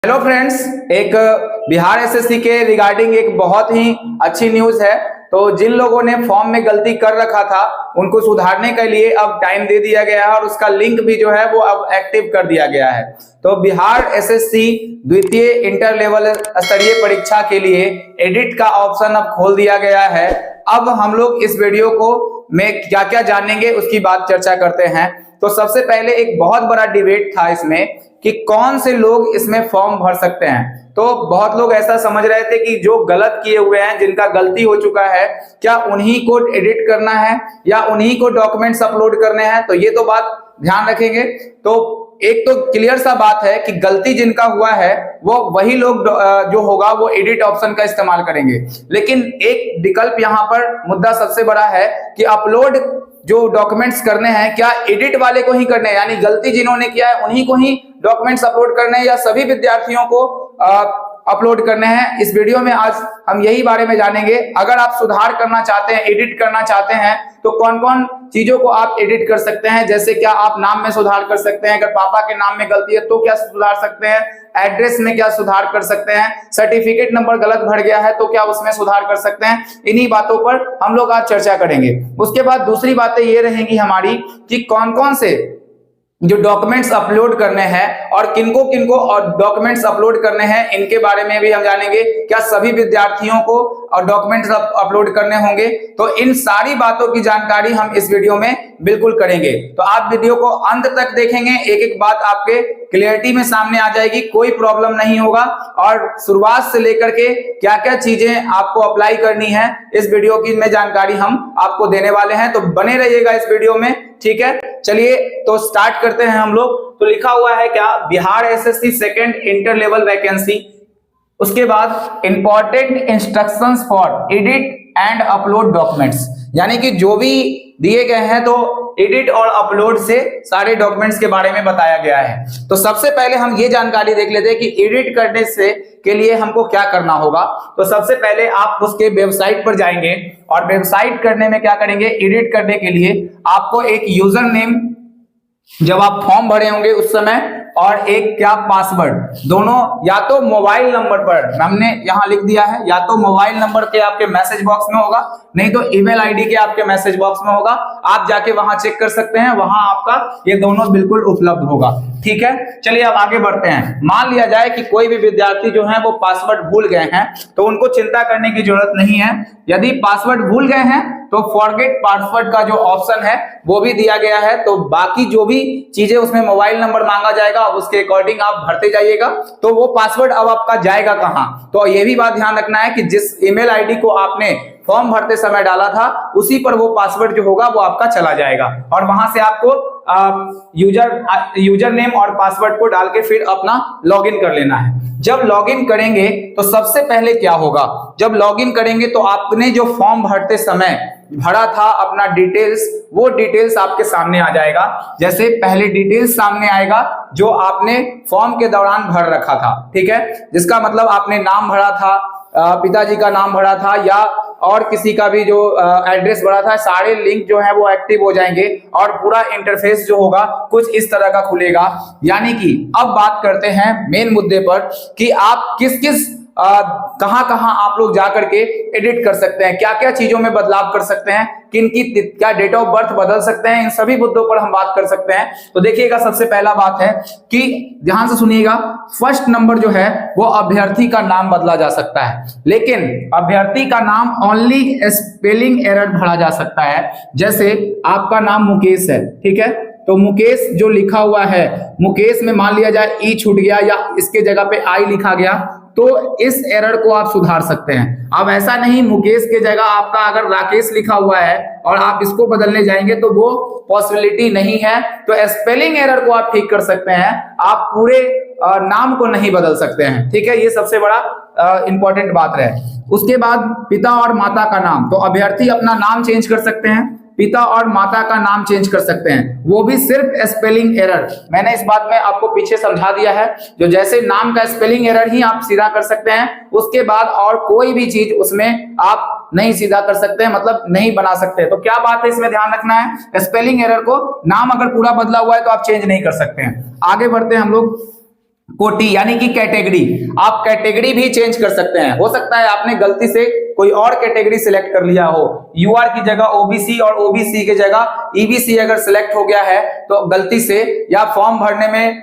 Hello friends, एक Bihar SSC के regarding एक बहुत ही अच्छी न्यूज है। तो जिन लोगों ने फॉर्म में गलती कर रखा था उनको सुधारने के लिए अब टाइम दे दिया गया है और उसका लिंक भी जो है वो अब एक्टिव कर दिया गया है। तो बिहार एसएससी द्वितीय इंटर लेवल स्तरीय परीक्षा के लिए एडिट का ऑप्शन अब खोल दिया गया है। अब हम लोग इस वीडियो को में क्या क्या जानेंगे उसकी बात चर्चा करते हैं। तो सबसे पहले एक बहुत बड़ा डिबेट था इसमें कि कौन से लोग इसमें फॉर्म भर सकते हैं। तो बहुत लोग ऐसा समझ रहे थे कि जो गलत किए हुए हैं, जिनका गलती हो चुका है, क्या उन्हीं को एडिट करना है या उन्हीं को डॉक्यूमेंट्स अपलोड करने हैं। तो ये तो बात ध्यान रखेंगे। तो एक तो क्लियर सा बात है कि गलती जिनका हुआ है वो वही लोग जो होगा वो एडिट ऑप्शन का इस्तेमाल करेंगे। लेकिन एक विकल्प यहाँ पर मुद्दा सबसे बड़ा है कि अपलोड जो डॉक्यूमेंट्स करने हैं क्या एडिट वाले को ही करने हैं, यानी गलती जिन्होंने किया है उन्हीं को ही डॉक्यूमेंट्स अपलोड करने हैं या सभी विद्यार्थियों को अपलोड करने हैं। इस वीडियो में आज हम यही बारे में जानेंगे। अगर आप सुधार करना चाहते हैं, एडिट करना चाहते हैं, तो कौन कौन चीजों को आप एडिट कर सकते हैं। जैसे क्या आप नाम में सुधार कर सकते हैं, अगर पापा के नाम में गलती है तो क्या सुधार सकते हैं, एड्रेस में क्या सुधार कर सकते हैं, सर्टिफिकेट नंबर गलत भर गया है तो क्या उसमें सुधार कर सकते हैं। इन्हीं बातों पर हम लोग आज चर्चा करेंगे। उसके बाद दूसरी बातें ये रहेंगी हमारी कि कौन कौन से जो डॉक्यूमेंट्स अपलोड करने हैं और किनको किनको और डॉक्यूमेंट्स अपलोड करने हैं, इनके बारे में भी हम जानेंगे। क्या सभी विद्यार्थियों को और डॉक्यूमेंट्स अपलोड करने होंगे। तो इन सारी बातों की जानकारी हम इस वीडियो में बिल्कुल करेंगे। तो आप वीडियो को अंत तक देखेंगे, एक एक बात आपके क्लियरिटी में सामने आ जाएगी, कोई प्रॉब्लम नहीं होगा। और शुरुआत से लेकर के क्या क्या चीजें आपको अप्लाई करनी है इस वीडियो की में जानकारी हम आपको देने वाले हैं। तो बने रहिएगा इस वीडियो में, ठीक है। चलिए तो स्टार्ट करते हैं हम लोग। तो लिखा हुआ है क्या, Bihar SSC second inter level vacancy. उसके बाद important instructions for edit and upload documents, यानी कि जो भी दिए गए हैं तो एडिट और अपलोड से सारे डॉक्यूमेंट्स के बारे में बताया गया है। तो सबसे पहले हम ये जानकारी देख लेते हैं कि एडिट करने से के लिए हमको क्या करना होगा। तो सबसे पहले आप उसके वेबसाइट पर जाएंगे और वेबसाइट करने में क्या करेंगे, एडिट करने के लिए आपको एक यूजर नेम जब आप फॉर्म भरे होंगे उस समय और एक क्या पासवर्ड, दोनों या तो मोबाइल नंबर पर हमने यहां लिख दिया है, या तो मोबाइल नंबर के आपके मैसेज बॉक्स में होगा, नहीं तो ईमेल आईडी के आपके मैसेज बॉक्स में होगा। आप जाके वहां चेक कर सकते हैं, वहां आपका ये दोनों बिल्कुल उपलब्ध होगा, ठीक है। चलिए अब आगे बढ़ते हैं। मान लिया जाए कि कोई भी विद्यार्थी जो है वो पासवर्ड भूल गए हैं, तो उनको चिंता करने की जरूरत नहीं है। यदि पासवर्ड भूल गए हैं तो फॉरगेट पासवर्ड का जो ऑप्शन है वो भी दिया गया है। तो बाकी जो भी चीजें उसमें मोबाइल नंबर मांगा जाएगा उसके अकॉर्डिंग आप भरते जाइएगा। तो वो पासवर्ड अब आपका जाएगा कहां, तो ये भी बात ध्यान रखना है कि जिस ईमेल आईडी को आपने फॉर्म भरते समय डाला था उसी पर वो पासवर्ड जो होगा वो आपका चला जाएगा और वहां से आपको यूजर नेम और पासवर्ड को डाल के फिर अपना लॉगिन कर लेना है। जब लॉगिन करेंगे तो सबसे पहले क्या होगा, जब लॉगिन करेंगे तो आपने जो फॉर्म भरते समय भरा था अपना डिटेल्स, वो डिटेल्स आपके सामने आ जाएगा। जैसे पहले डिटेल्स सामने आएगा जो आपने फॉर्म के दौरान भर रखा था, ठीक है, जिसका मतलब आपने नाम भरा था, पिताजी का नाम भरा था या और किसी का भी जो एड्रेस भरा था, सारे लिंक जो है वो एक्टिव हो जाएंगे और पूरा इंटरफेस जो होगा कुछ इस तरह का खुलेगा। यानी कि अब बात करते हैं मेन मुद्दे पर कि आप किस किस कहां कहां आप लोग जाकर के एडिट कर सकते हैं, क्या क्या चीजों में बदलाव कर सकते हैं, किन की क्या डेट ऑफ बर्थ बदल सकते हैं, इन सभी मुद्दों पर हम बात कर सकते हैं। तो देखिएगा, सबसे पहला बात है कि ध्यान से सुनिएगा, फर्स्ट नंबर जो है वो अभ्यर्थी का नाम बदला जा सकता है, लेकिन अभ्यर्थी का नाम ओनली स्पेलिंग एरर भरा जा सकता है। जैसे आपका नाम मुकेश है, ठीक है, तो मुकेश जो लिखा हुआ है, मुकेश में मान लिया जाए ई छूट गया या इसके जगह पे आई लिखा गया, तो इस एरर को आप सुधार सकते हैं। अब ऐसा नहीं मुकेश के जगह आपका अगर राकेश लिखा हुआ है और आप इसको बदलने जाएंगे तो वो पॉसिबिलिटी नहीं है। तो स्पेलिंग एरर को आप ठीक कर सकते हैं, आप पूरे नाम को नहीं बदल सकते हैं, ठीक है। ये सबसे बड़ा इंपॉर्टेंट बात है। उसके बाद पिता और माता का नाम, तो अभ्यर्थी अपना नाम चेंज कर सकते हैं, पिता और माता का नाम चेंज कर सकते हैं, वो भी सिर्फ स्पेलिंग एरर। मैंने इस बात में आपको पीछे समझा दिया है, जो जैसे नाम का स्पेलिंग एरर ही आप सीधा कर सकते हैं, उसके बाद और कोई भी चीज उसमें आप नहीं सीधा कर सकते हैं, मतलब नहीं बना सकते। तो क्या बात है इसमें ध्यान रखना है, स्पेलिंग एरर को, नाम अगर पूरा बदला हुआ है तो आप चेंज नहीं कर सकते हैं। आगे बढ़ते हैं हम लोग। कोटि यानी कि कैटेगरी, आप कैटेगरी भी चेंज कर सकते हैं। हो सकता है आपने गलती से कोई और कैटेगरी सिलेक्ट कर लिया हो, यूआर की जगह ओबीसी और ओबीसी की जगह ईबीसी अगर सिलेक्ट हो गया है तो गलती से, या फॉर्म भरने में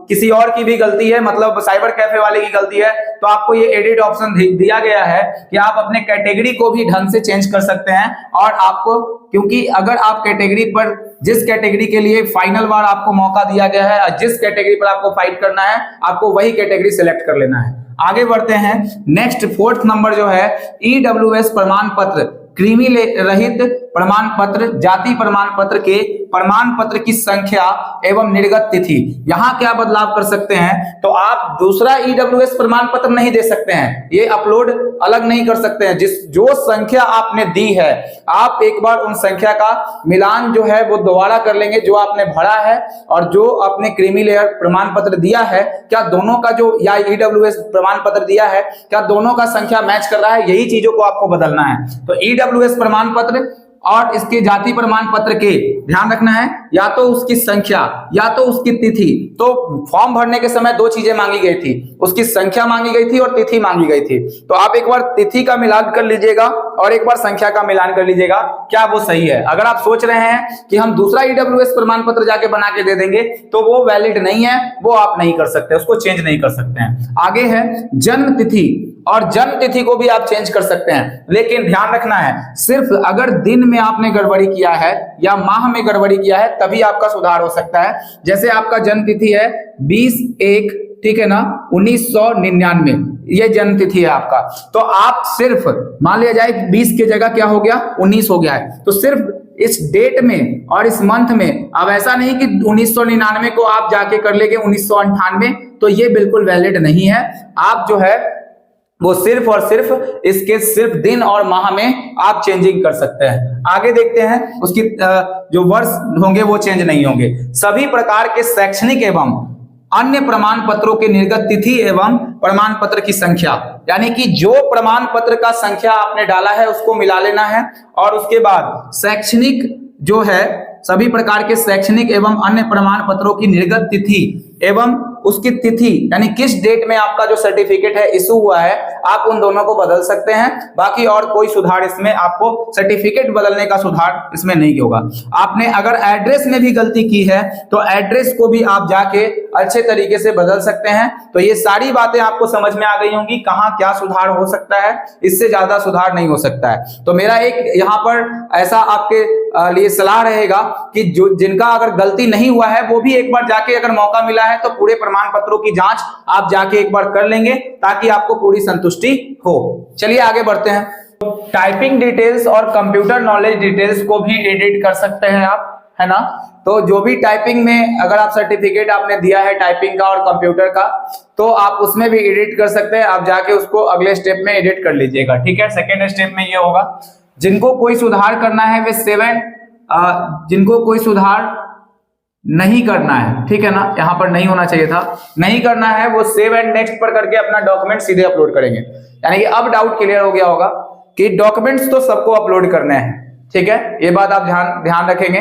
किसी और की भी गलती है, मतलब साइबर कैफे वाले की गलती है, तो आपको ये एडिट ऑप्शन दिया गया है कि आप अपने कैटेगरी को भी ढंग से चेंज कर सकते हैं। और आपको, क्योंकि अगर आप कैटेगरी पर, जिस कैटेगरी के लिए फाइनल बार आपको मौका दिया गया है, जिस कैटेगरी पर आपको फाइट करना है, आपको वही कैटेगरी सिलेक्ट कर लेना है। आगे बढ़ते हैं। नेक्स्ट 4th नंबर जो है ईडब्ल्यूएस प्रमाण पत्र, कृमि रहित प्रमाण पत्र, जाति प्रमाण पत्र के प्रमाण पत्र की संख्या एवं निर्गत तिथि। यहां क्या बदलाव कर सकते हैं, तो आप दूसरा ईडब्ल्यूएस प्रमाण पत्र नहीं दे सकते हैं, ये अपलोड अलग नहीं कर सकते हैं। जो संख्या आपने दी है, आप एक बार उन संख्या का मिलान जो है वो दोबारा कर लेंगे, जो आपने भरा है और जो आपने क्रीमी लेयर प्रमाण पत्र दिया है, क्या दोनों का जो, या ईडब्ल्यूएस प्रमाण पत्र दिया है, क्या दोनों का संख्या मैच कर रहा है, यही चीजों को आपको बदलना है। तो ईडब्ल्यूएस प्रमाण पत्र और इसके जाति प्रमाण पत्र के ध्यान रखना है, या तो उसकी संख्या या तो उसकी तिथि। तो फॉर्म भरने के समय दो चीजें मांगी गई थी, उसकी संख्या मांगी गई थी और तिथि मांगी गई थी। तो आप एक बार तिथि का मिलान कर लीजिएगा और एक बार संख्या का मिलान कर लीजिएगा, क्या वो सही है। अगर आप सोच रहे हैं कि हम दूसरा ईडब्ल्यूएस प्रमाण पत्र जाके बना के दे देंगे, तो वो वैलिड नहीं है, वो आप नहीं कर सकते, उसको चेंज नहीं कर सकते हैं। आगे है जन्म तिथि, और जन्म तिथि को भी आप चेंज कर सकते हैं, लेकिन ध्यान रखना है सिर्फ अगर दिन में आपने गड़बड़ी किया है या माह में गड़बड़ी किया है तभी आपका सुधार हो सकता है। जैसे आपका जन्म तिथि है 20/1, ठीक है ना, 1999, ये जन्म तिथि है आपका, तो आप सिर्फ मान लिया जाए 20 की जगह क्या हो गया, 19 हो गया है, तो सिर्फ इस डेट में और इस मंथ में, अब ऐसा नहीं कि 1999 को आप जाके कर लेंगे 1998, तो ये बिल्कुल वैलिड नहीं है। आप जो है वो सिर्फ और सिर्फ इसके सिर्फ दिन और माह में आप चेंजिंग कर सकते हैं। आगे देखते हैं, उसकी जो वर्ष होंगे वो चेंज नहीं होंगे। सभी प्रकार के शैक्षणिक एवं अन्य प्रमाण पत्रों के निर्गत तिथि एवं प्रमाण पत्र की संख्या, यानी कि जो प्रमाण पत्र का संख्या आपने डाला है उसको मिला लेना है, और उसके बाद शैक्षणिक जो है, सभी प्रकार के शैक्षणिक एवं अन्य प्रमाण पत्रों की निर्गत तिथि एवं उसकी तिथि, यानी किस डेट में आपका जो सर्टिफिकेट है इशू हुआ है, आप उन दोनों को बदल सकते हैं। बाकी और कोई सुधार इसमें, आपको सर्टिफिकेट बदलने का सुधार इसमें नहीं होगा। आपने अगर एड्रेस में भी गलती की है तो एड्रेस को भी आप जाके अच्छे तरीके से बदल सकते हैं। तो ये सारी बातें आपको समझ में आ गई होंगी, कहाँ क्या सुधार हो सकता है, इससे ज्यादा सुधार नहीं हो सकता है। तो मेरा एक यहाँ पर ऐसा आपके लिए सलाह रहेगा कि जो जिनका अगर गलती नहीं हुआ है वो भी एक बार जाके, अगर मौका मिला है तो पूरे प्रमाण पत्रों की जांच आप जाके एक बार कर लेंगे, ताकि आपको पूरी संतुष्टि हो। चलिए आगे बढ़ते हैं। टाइपिंग डिटेल्स और कंप्यूटर नॉलेज डिटेल्स को भी एडिट कर सकते हैं आप, है ना। तो जो भी टाइपिंग में अगर आप सर्टिफिकेट आपने दिया है टाइपिंग का और कंप्यूटर का, तो आप उसमें भी एडिट कर सकते हैं। आप जाके उसको अगले स्टेप में एडिट कर लीजिएगा, ठीक है। सेकेंड स्टेप में ये होगा, जिनको कोई सुधार करना है वे 7, जिनको कोई सुधार नहीं करना है, ठीक है ना, यहां पर नहीं होना चाहिए था, नहीं करना है, वो सेव एंड नेक्स्ट पर करके अपना डॉक्यूमेंट सीधे अपलोड करेंगे। यानी कि अब डाउट क्लियर हो गया होगा कि डॉक्यूमेंट्स तो सबको अपलोड करने हैं, ठीक है, ये बात आप ध्यान रखेंगे।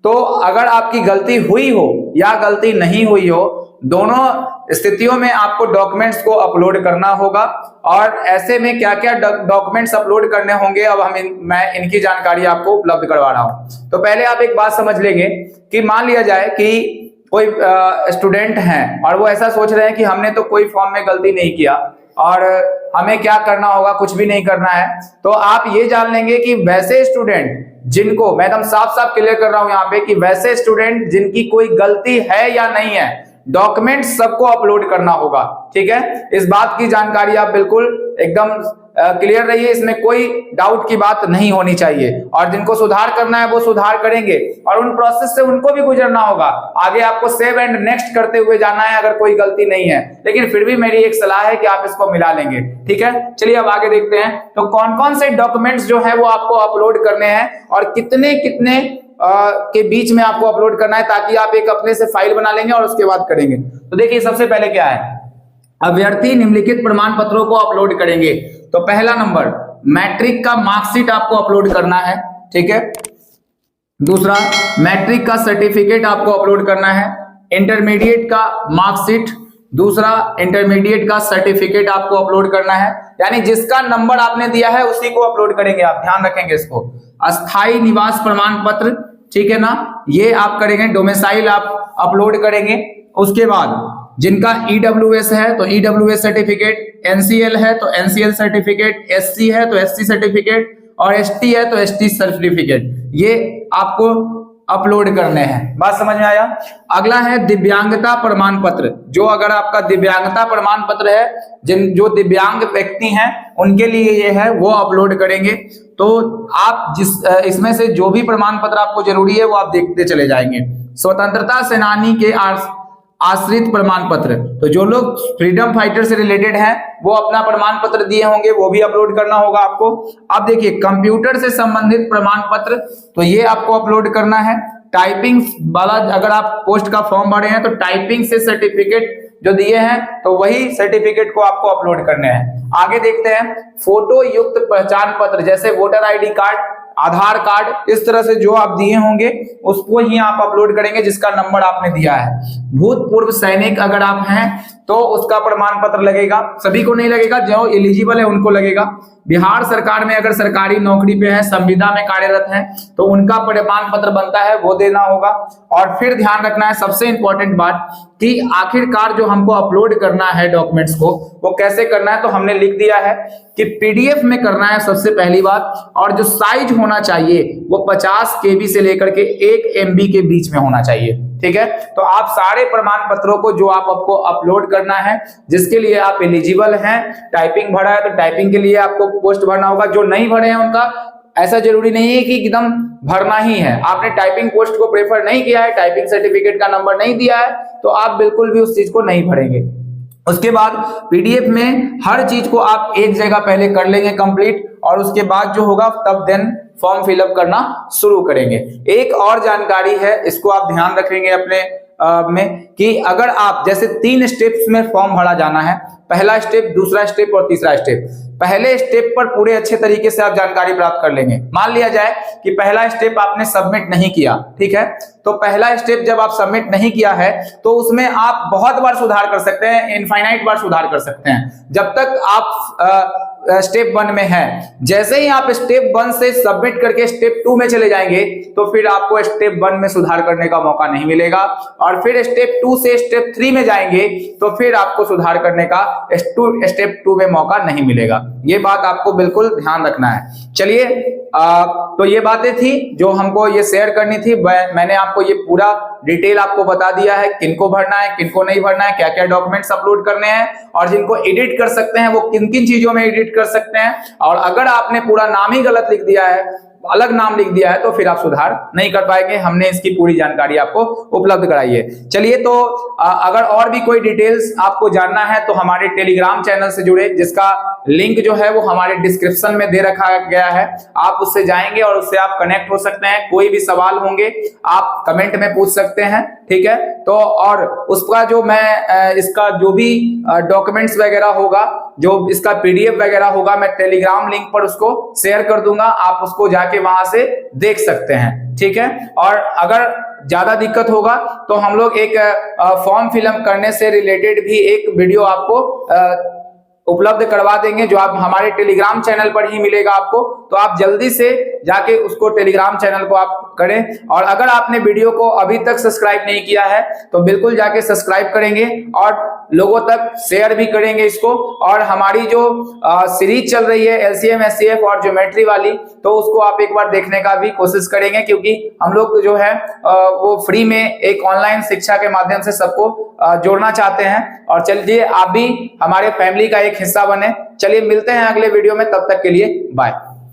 तो अगर आपकी गलती हुई हो या गलती नहीं हुई हो, दोनों स्थितियों में आपको डॉक्यूमेंट्स को अपलोड करना होगा। और ऐसे में क्या क्या डॉक्यूमेंट्स अपलोड करने होंगे, अब मैं इनकी जानकारी आपको उपलब्ध करवा रहा हूं। तो पहले आप एक बात समझ लेंगे कि मान लिया जाए कि कोई स्टूडेंट हैं और वो ऐसा सोच रहे हैं कि हमने तो कोई फॉर्म में गलती नहीं किया और हमें क्या करना होगा, कुछ भी नहीं करना है। तो आप ये जान लेंगे कि वैसे स्टूडेंट जिनको, मैं एकदम साफ साफ क्लियर कर रहा हूं यहाँ पे, कि वैसे स्टूडेंट जिनकी कोई गलती है या नहीं है, डॉक्यूमेंट सबको अपलोड करना होगा, ठीक है। इस बात की जानकारी आप बिल्कुल एकदम क्लियर रहिए, इसमें कोई डाउट की बात नहीं होनी चाहिए। और जिनको सुधार करना है वो सुधार करेंगे और उन प्रोसेस से उनको भी गुजरना होगा। आगे आपको सेव एंड नेक्स्ट करते हुए जाना है अगर कोई गलती नहीं है, लेकिन फिर भी मेरी एक सलाह है कि आप इसको मिला लेंगे, ठीक है। चलिए अब आगे देखते हैं, तो कौन कौन से डॉक्यूमेंट्स जो है वो आपको अपलोड करने हैं और कितने कितने के बीच में आपको अपलोड करना है, ताकि आप एक अपने से फाइल बना लेंगे और उसके बाद करेंगे। तो देखिए सबसे पहले क्या है, अभ्यर्थी निम्नलिखित प्रमाण पत्रों को अपलोड करेंगे। तो पहला नंबर, मैट्रिक का मार्कशीट आपको अपलोड करना है, ठीक है। दूसरा, मैट्रिक का सर्टिफिकेट आपको अपलोड करना है। इंटरमीडिएट का मार्कशीट, दूसरा इंटरमीडिएट का सर्टिफिकेट आपको अपलोड करना है, यानी जिसका नंबर आपने दिया है उसी को अपलोड करेंगे आप, ध्यान रखेंगे इसको। अस्थाई निवास प्रमाण पत्र, ठीक है ना, ये आप करेंगे। डोमिसाइल आप अपलोड करेंगे। उसके बाद जिनका ईडब्ल्यूएस है तो ईडब्ल्यूएस सर्टिफिकेट, एनसीएल है तो एनसीएल सर्टिफिकेट, एससी है तो एससी सर्टिफिकेट और एसटी है तो एसटी सर्टिफिकेट, ये आपको अपलोड करने हैं। बात समझ में आया। अगला है दिव्यांगता प्रमाण पत्र, जो अगर आपका दिव्यांगता प्रमाण पत्र है, जो दिव्यांग व्यक्ति हैं उनके लिए ये है, वो अपलोड करेंगे। तो आप इसमें से जो भी प्रमाण पत्र आपको जरूरी है वो आप देखते चले जाएंगे। स्वतंत्रता सेनानी के आश्रित प्रमाण पत्र, तो जो लोग फ्रीडम फाइटर से रिलेटेड हैं वो अपना प्रमाण पत्र दिए होंगे, वो भी अपलोड करना होगा आपको। अब देखिए कंप्यूटर से संबंधित प्रमाण पत्र, तो ये आपको अपलोड करना है। टाइपिंग वाला अगर आप पोस्ट का फॉर्म भरे हैं तो टाइपिंग से सर्टिफिकेट जो दिए हैं तो वही सर्टिफिकेट को आपको अपलोड करने हैं। आगे देखते हैं फोटो युक्त पहचान पत्र, जैसे वोटर आईडी कार्ड, आधार कार्ड, इस तरह से जो आप दिए होंगे उसको ही आप अपलोड करेंगे जिसका नंबर आपने दिया है। भूतपूर्व सैनिक अगर आप हैं तो उसका प्रमाण पत्र लगेगा, सभी को नहीं लगेगा, जो एलिजिबल है उनको लगेगा। बिहार सरकार में अगर सरकारी नौकरी पे है, संविदा में कार्यरत हैं, तो उनका प्रमाण पत्र बनता है, वो देना होगा। और फिर ध्यान रखना है सबसे इंपॉर्टेंट बात कि आखिरकार जो हमको अपलोड करना है डॉक्यूमेंट्स को, वो कैसे करना है, तो हमने लिख दिया है कि पीडीएफ में करना है सबसे पहली बात, और जो साइज होना चाहिए वो 50 KB से लेकर के 1 MB के बीच में होना चाहिए, ठीक है। तो आप सारे प्रमाण पत्रों को जो आपको अपलोड करना है, जिसके लिए आप एलिजिबल हैं, टाइपिंग भरा है तो टाइपिंग के लिए आपको पोस्ट भरना होगा, जो नहीं भरे हैं उनका ऐसा जरूरी नहीं है कि एकदम भरना ही है। आपने टाइपिंग पोस्ट को प्रेफर नहीं किया है, टाइपिंग सर्टिफिकेट का नंबर नहीं दिया है, तो आप बिल्कुल भी उस चीज को नहीं भरेंगे। उसके बाद पीडीएफ में हर चीज को आप एक जगह पहले कर लेंगे कंप्लीट, और उसके बाद जो होगा तब देन फॉर्म फिलअप करना शुरू करेंगे। एक और जानकारी है, इसको आप ध्यान रखेंगे अपने में, कि अगर आप जैसे 3 स्टेप्स में फॉर्म भरा जाना है, पहला स्टेप, दूसरा स्टेप और तीसरा स्टेप। पहले स्टेप पर पूरे अच्छे तरीके से आप जानकारी प्राप्त कर लेंगे। मान लिया जाए कि पहला स्टेप आपने सबमिट नहीं किया, ठीक है, तो पहला स्टेप जब आप सबमिट नहीं किया है तो उसमें आप बहुत बार सुधार कर सकते हैं, इनफाइनाइट बार सुधार कर सकते हैं, जब तक आप स्टेप 1 में है। जैसे ही आप स्टेप 1 से सबमिट करके स्टेप 2 में चले जाएंगे तो फिर आपको स्टेप 1 में सुधार करने का मौका नहीं मिलेगा, और फिर स्टेप 2 से स्टेप 3 में जाएंगे तो फिर आपको सुधार करने का स्टेप 2 में मौका नहीं मिलेगा। ये बात आपको बिल्कुल ध्यान रखना है। चलिए, तो ये बातें थी जो हमको ये शेयर करनी थी। मैंने आपको ये पूरा डिटेल आपको बता दिया है, किनको भरना है, किनको नहीं भरना है, क्या क्या डॉक्यूमेंट्स अपलोड करने हैं, और जिनको एडिट कर सकते हैं वो किन किन चीजों में एडिट कर सकते हैं। और अगर आपने पूरा नाम ही गलत लिख दिया है, अलग नाम लिख दिया है, तो फिर आप सुधार नहीं कर पाएंगे। हमने इसकी पूरी जानकारी आपको उपलब्ध कराई है। चलिए, तो अगर और भी कोई डिटेल्स आपको जानना है तो हमारे टेलीग्राम चैनल से जुड़े, जिसका लिंक जो है वो हमारे डिस्क्रिप्शन में दे रखा गया है। आप उससे जाएंगे और उससे आप कनेक्ट हो सकते हैं। कोई भी सवाल होंगे आप कमेंट में पूछ सकते हैं, ठीक है। तो और उसका जो मैं इसका जो भी डॉक्यूमेंट्स वगैरह होगा, जो इसका पीडीएफ वगैरह होगा, मैं टेलीग्राम लिंक पर उसको शेयर कर दूंगा, आप उसको जाके वहां से देख सकते हैं, ठीक है। और अगर ज्यादा दिक्कत होगा तो हम लोग एक फॉर्म फिलअप करने से रिलेटेड भी एक वीडियो आपको उपलब्ध करवा देंगे, जो आप हमारे टेलीग्राम चैनल पर ही मिलेगा आपको। तो आप जल्दी से जाके उसको टेलीग्राम चैनल को आप करें, और अगर आपने वीडियो को अभी तक सब्सक्राइब नहीं किया है तो बिल्कुल जाके सब्सक्राइब करेंगे और लोगों तक शेयर भी करेंगे इसको। और हमारी जो सीरीज चल रही है एलसीएम, एचसीएफ और ज्योमेट्री वाली, तो उसको आप एक बार देखने का भी कोशिश करेंगे, क्योंकि हम लोग जो है वो फ्री में एक ऑनलाइन शिक्षा के माध्यम से सबको जोड़ना चाहते हैं। और चलिए, आप भी हमारे फैमिली का एक हिस्सा बने। चलिए, मिलते हैं अगले वीडियो में, तब तक के लिए बाय।